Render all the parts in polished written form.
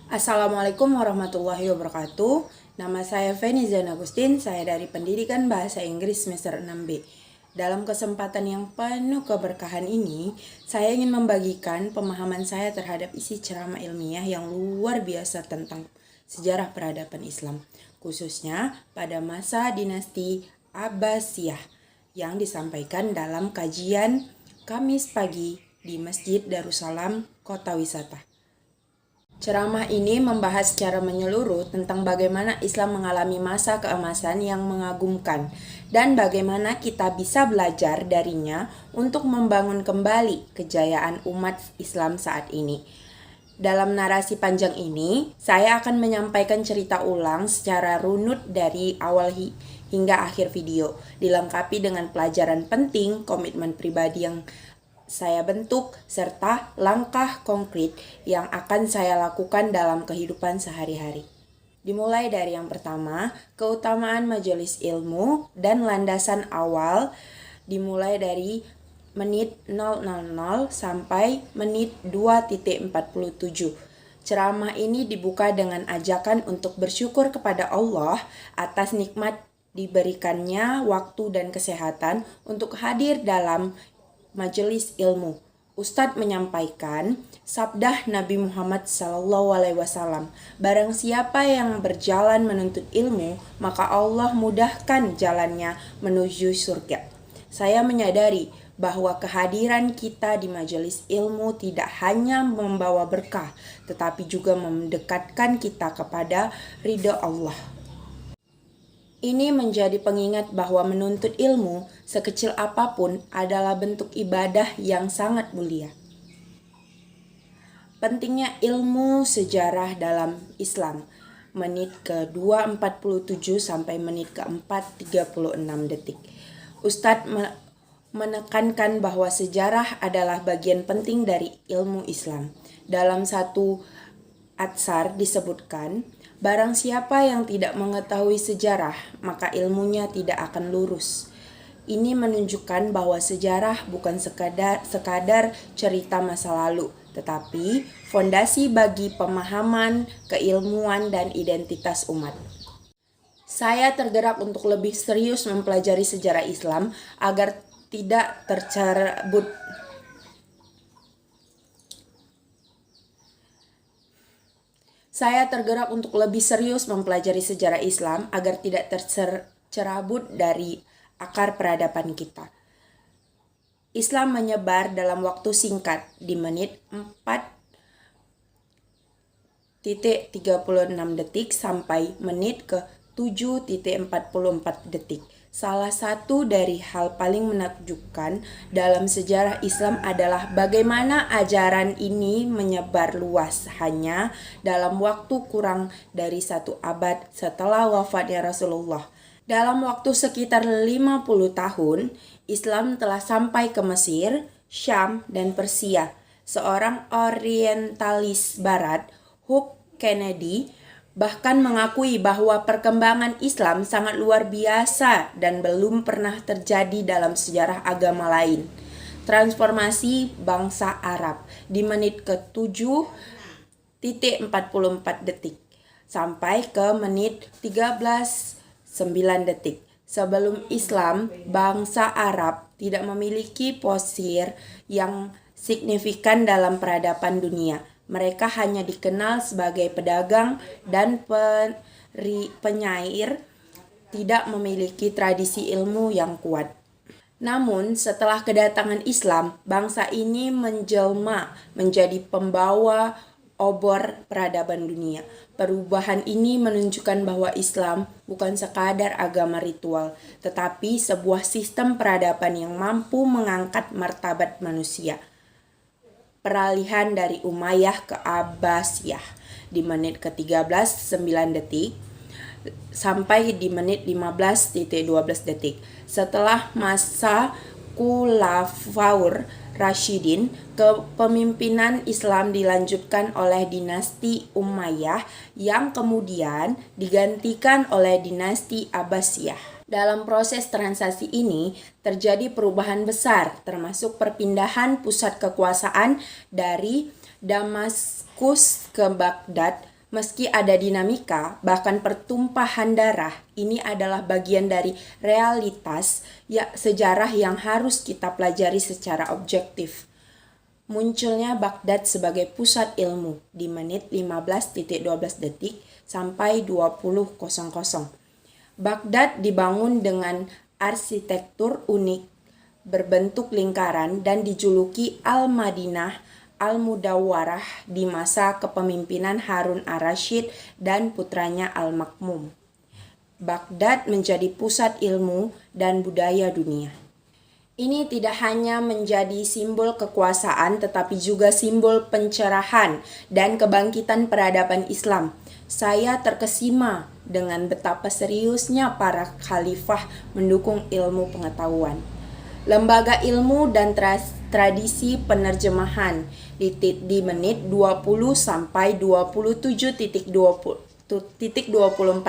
Assalamualaikum warahmatullahi wabarakatuh. Nama saya Feni Zain Agustin, saya dari Pendidikan Bahasa Inggris semester 6B. Dalam kesempatan yang penuh keberkahan ini, saya ingin membagikan pemahaman saya terhadap isi ceramah ilmiah yang luar biasa tentang sejarah peradaban Islam, khususnya pada masa dinasti Abbasiyah yang disampaikan dalam kajian Kamis pagi di Masjid Darussalam, Kota Wisata. Ceramah ini membahas secara menyeluruh tentang bagaimana Islam mengalami masa keemasan yang mengagumkan dan bagaimana kita bisa belajar darinya untuk membangun kembali kejayaan umat Islam saat ini. Dalam narasi panjang ini, saya akan menyampaikan cerita ulang secara runut dari awal hingga akhir video, dilengkapi dengan pelajaran penting, komitmen pribadi yang saya bentuk, serta langkah konkret yang akan saya lakukan dalam kehidupan sehari-hari. Dimulai dari yang pertama, keutamaan majelis ilmu dan landasan awal dimulai dari menit 000 sampai menit 2.47. Ceramah ini dibuka dengan ajakan untuk bersyukur kepada Allah atas nikmat diberikannya waktu dan kesehatan untuk hadir dalam majelis ilmu. Ustadz menyampaikan sabda Nabi Muhammad SAW, barang siapa yang berjalan menuntut ilmu, maka Allah mudahkan jalannya menuju surga. Saya menyadari bahwa kehadiran kita di majelis ilmu tidak hanya membawa berkah, tetapi juga mendekatkan kita kepada ridha Allah. Ini menjadi pengingat bahwa menuntut ilmu sekecil apapun adalah bentuk ibadah yang sangat mulia. Pentingnya ilmu sejarah dalam Islam, menit ke-2.47 sampai menit ke-4.36 detik. Ustadz menekankan bahwa sejarah adalah bagian penting dari ilmu Islam. Dalam satu atsar disebutkan, barang siapa yang tidak mengetahui sejarah, maka ilmunya tidak akan lurus. Ini menunjukkan bahwa sejarah bukan sekadar cerita masa lalu, tetapi fondasi bagi pemahaman, keilmuan, dan identitas umat. Saya tergerak untuk lebih serius mempelajari sejarah Islam agar tidak tercerabut Saya tergerak untuk lebih serius mempelajari sejarah Islam agar tidak tercerabut dari akar peradaban kita. Islam menyebar dalam waktu singkat di menit 4.36 detik sampai menit ke 7.44 detik. Salah satu dari hal paling menakjubkan dalam sejarah Islam adalah bagaimana ajaran ini menyebar luas hanya dalam waktu kurang dari 1 abad setelah wafatnya Rasulullah. Dalam waktu sekitar 50 tahun, Islam telah sampai ke Mesir, Syam, dan Persia. Seorang orientalis barat, Hugh Kennedy, bahkan mengakui bahwa perkembangan Islam sangat luar biasa dan belum pernah terjadi dalam sejarah agama lain. Transformasi bangsa Arab di menit ke-7.44 detik sampai ke menit 13.9 detik. Sebelum Islam, bangsa Arab tidak memiliki posisi yang signifikan dalam peradaban dunia. Mereka hanya dikenal sebagai pedagang dan penyair, tidak memiliki tradisi ilmu yang kuat. Namun, setelah kedatangan Islam, bangsa ini menjelma menjadi pembawa obor peradaban dunia. Perubahan ini menunjukkan bahwa Islam bukan sekadar agama ritual, tetapi sebuah sistem peradaban yang mampu mengangkat martabat manusia. Peralihan dari Umayyah ke Abbasiyah di menit ke-13.9 detik sampai di menit 15.12 detik. Setelah masa Khulafaur Rasyidin, kepemimpinan Islam dilanjutkan oleh dinasti Umayyah yang kemudian digantikan oleh dinasti Abbasiyah. Dalam proses transaksi ini terjadi perubahan besar, termasuk perpindahan pusat kekuasaan dari Damaskus ke Baghdad, Meski ada dinamika, bahkan pertumpahan darah, ini adalah bagian dari realitas sejarah yang harus kita pelajari secara objektif. Munculnya Baghdad sebagai pusat ilmu di menit 15.12 detik sampai 20.00. Baghdad dibangun dengan arsitektur unik, berbentuk lingkaran dan dijuluki Al-Madinah Al-Mudawwarah di masa kepemimpinan Harun ar-Rasyid dan putranya Al-Makmum. Baghdad menjadi pusat ilmu dan budaya dunia. Ini tidak hanya menjadi simbol kekuasaan tetapi juga simbol pencerahan dan kebangkitan peradaban Islam. Saya terkesima dengan betapa seriusnya para khalifah mendukung ilmu pengetahuan. Lembaga ilmu dan tradisi penerjemahan di menit 20 sampai 27.24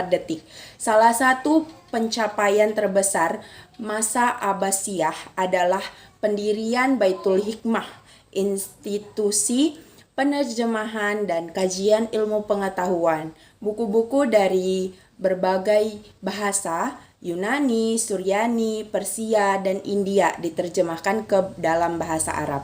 detik. Salah satu pencapaian terbesar masa Abbasiyah adalah pendirian Baitul Hikmah, institusi penerjemahan dan kajian ilmu pengetahuan. Buku-buku dari berbagai bahasa Yunani, Suryani, Persia, dan India diterjemahkan ke dalam bahasa Arab.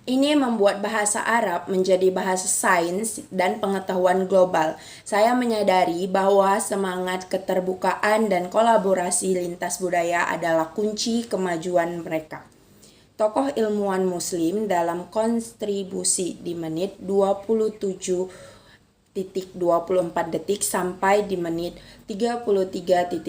Ini membuat bahasa Arab menjadi bahasa sains dan pengetahuan global. Saya menyadari bahwa semangat keterbukaan dan kolaborasi lintas budaya adalah kunci kemajuan mereka. Tokoh ilmuwan muslim dalam kontribusi di menit 27.24 detik sampai di menit 33.10.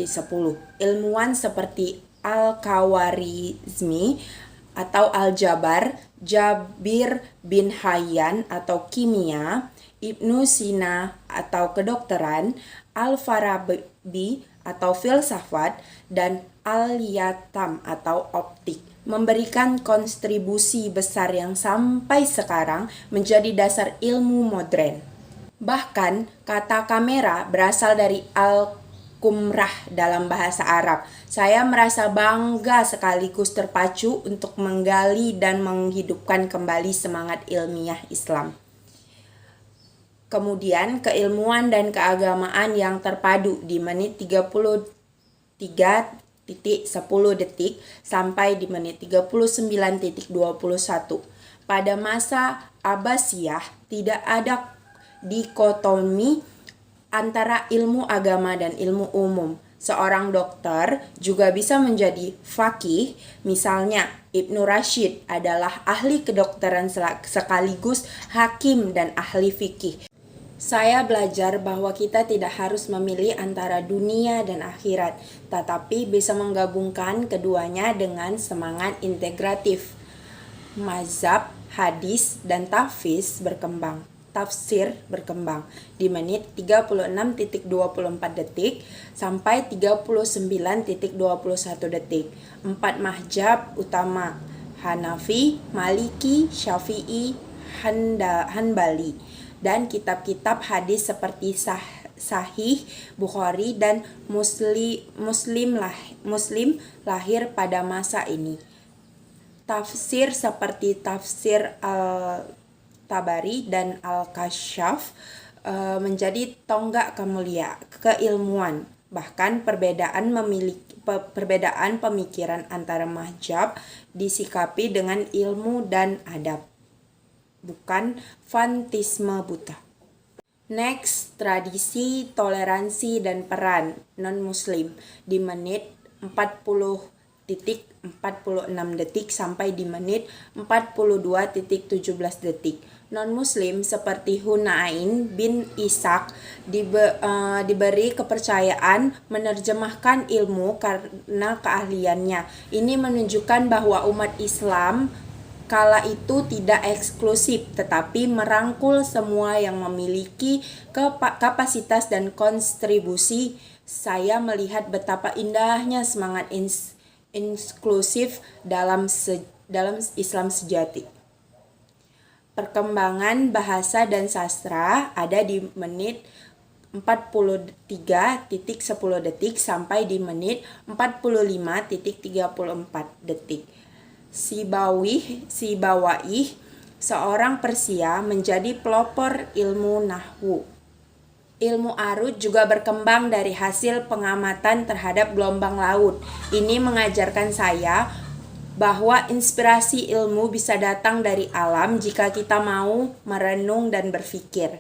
Ilmuwan seperti Al-Khawarizmi atau Al-Jabar, Jabir bin Hayyan atau kimia, Ibnu Sina atau kedokteran, Al-Farabi atau filsafat, dan Al-Yatam atau optik memberikan kontribusi besar yang sampai sekarang menjadi dasar ilmu modern. Bahkan kata kamera berasal dari al-kumrah dalam bahasa Arab. Saya merasa bangga sekaligus terpacu untuk menggali dan menghidupkan kembali semangat ilmiah Islam. Kemudian keilmuan dan keagamaan yang terpadu di menit 33.10 detik sampai di menit 39.21. Pada masa Abbasiyah tidak ada dikotomi antara ilmu agama dan ilmu umum. Seorang dokter juga bisa menjadi faqih. Misalnya, Ibnu Rashid adalah ahli kedokteran sekaligus hakim dan ahli fikih. Saya belajar bahwa kita tidak harus memilih antara dunia dan akhirat, tetapi bisa menggabungkan keduanya dengan semangat integratif. Mazhab, hadis, dan tafsir berkembang di menit 36.24 detik sampai 39.21 detik. 4 mazhab utama, Hanafi, Maliki, Syafi'i, Hanbali, dan kitab-kitab hadis seperti Sahih Bukhari dan Muslim lahir pada masa ini. Tafsir seperti tafsir Tabari dan Al-Kasyaf menjadi tonggak keilmuan. Bahkan perbedaan pemikiran antara mazhab disikapi dengan ilmu dan adab, bukan fanatisme buta. Next, tradisi, toleransi, dan peran non-muslim di menit 40.46 detik sampai di menit 42.17 detik. Non-muslim seperti Hunain bin Ishaq diberi kepercayaan menerjemahkan ilmu karena keahliannya. Ini menunjukkan bahwa umat Islam kala itu tidak eksklusif tetapi merangkul semua yang memiliki kapasitas dan kontribusi. Saya melihat betapa indahnya semangat inklusif dalam Islam sejati. Perkembangan bahasa dan sastra ada di menit 43.10 detik sampai di menit 45.34 detik. Sibawayh, seorang Persia, menjadi pelopor ilmu nahwu. Ilmu arut juga berkembang dari hasil pengamatan terhadap gelombang laut. Ini mengajarkan saya bahwa inspirasi ilmu bisa datang dari alam jika kita mau merenung dan berpikir.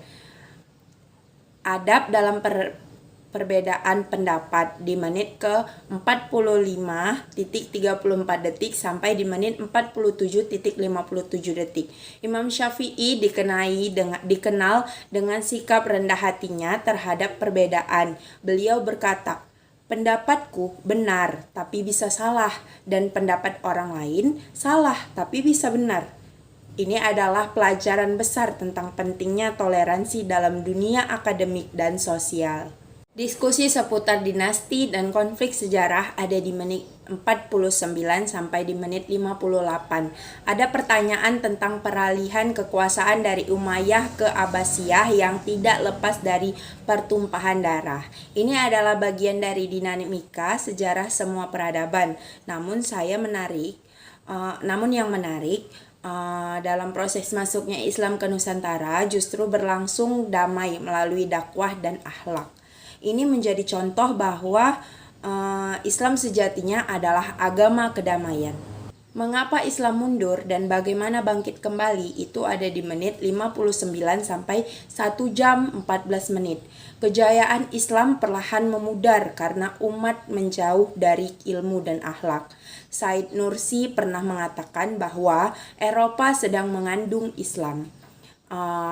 Adab dalam perbedaan pendapat di menit ke 45.34 detik sampai di menit 47.57 detik. Imam Syafi'i dikenal dengan sikap rendah hatinya terhadap perbedaan. Beliau berkata, "Pendapatku benar tapi bisa salah, dan pendapat orang lain salah tapi bisa benar." Ini adalah pelajaran besar tentang pentingnya toleransi dalam dunia akademik dan sosial. Diskusi seputar dinasti dan konflik sejarah ada di menit 49 sampai di menit 58. Ada pertanyaan tentang peralihan kekuasaan dari Umayyah ke Abbasiyah yang tidak lepas dari pertumpahan darah. Ini adalah bagian dari dinamika sejarah semua peradaban. Namun yang menarik, dalam proses masuknya Islam ke Nusantara justru berlangsung damai melalui dakwah dan akhlak. Ini menjadi contoh bahwa Islam sejatinya adalah agama kedamaian. Mengapa Islam mundur dan bagaimana bangkit kembali itu ada di menit 59 sampai 1 jam 14 menit. Kejayaan Islam perlahan memudar karena umat menjauh dari ilmu dan akhlak. Said Nursi pernah mengatakan bahwa Eropa sedang mengandung Islam.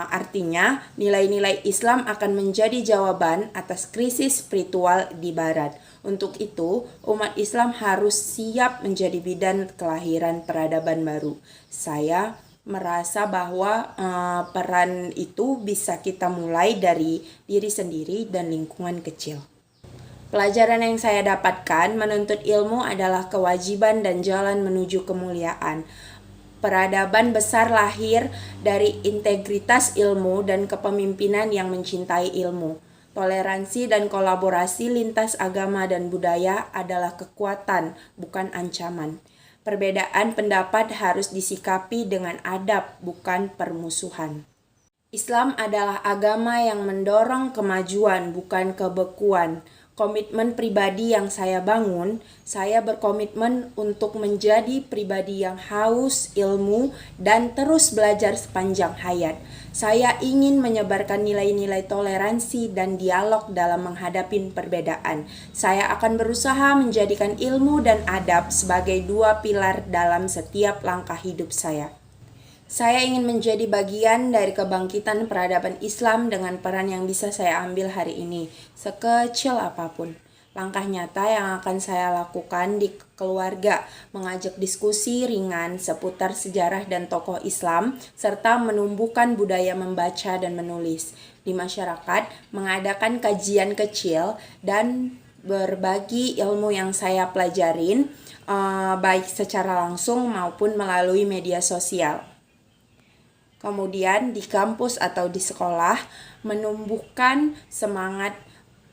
Artinya, nilai-nilai Islam akan menjadi jawaban atas krisis spiritual di Barat. Untuk itu, umat Islam harus siap menjadi bidan kelahiran peradaban baru. Saya merasa bahwa peran itu bisa kita mulai dari diri sendiri dan lingkungan kecil. Pelajaran yang saya dapatkan menuntut ilmu adalah kewajiban dan jalan menuju kemuliaan. Peradaban besar lahir dari integritas ilmu dan kepemimpinan yang mencintai ilmu. Toleransi dan kolaborasi lintas agama dan budaya adalah kekuatan, bukan ancaman. Perbedaan pendapat harus disikapi dengan adab, bukan permusuhan. Islam adalah agama yang mendorong kemajuan, bukan kebekuan. Komitmen pribadi yang saya bangun, saya berkomitmen untuk menjadi pribadi yang haus ilmu dan terus belajar sepanjang hayat. Saya ingin menyebarkan nilai-nilai toleransi dan dialog dalam menghadapi perbedaan. Saya akan berusaha menjadikan ilmu dan adab sebagai dua pilar dalam setiap langkah hidup saya. Saya ingin menjadi bagian dari kebangkitan peradaban Islam dengan peran yang bisa saya ambil hari ini, sekecil apapun. Langkah nyata yang akan saya lakukan di keluarga, mengajak diskusi ringan seputar sejarah dan tokoh Islam, serta menumbuhkan budaya membaca dan menulis. Di masyarakat, mengadakan kajian kecil dan berbagi ilmu yang saya pelajarin, baik secara langsung maupun melalui media sosial. Kemudian di kampus atau di sekolah menumbuhkan semangat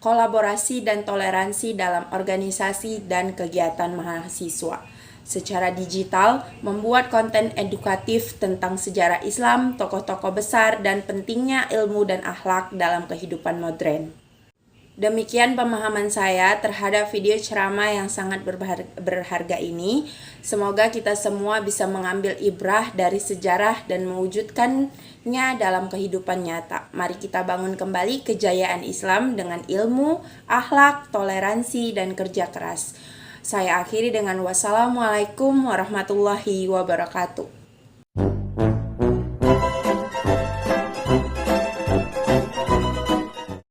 kolaborasi dan toleransi dalam organisasi dan kegiatan mahasiswa. Secara digital, membuat konten edukatif tentang sejarah Islam, tokoh-tokoh besar, dan pentingnya ilmu dan akhlak dalam kehidupan modern. Demikian pemahaman saya terhadap video ceramah yang sangat berharga ini. Semoga kita semua bisa mengambil ibrah dari sejarah dan mewujudkannya dalam kehidupan nyata. Mari kita bangun kembali kejayaan Islam dengan ilmu, akhlak, toleransi, dan kerja keras. Saya akhiri dengan wassalamualaikum warahmatullahi wabarakatuh.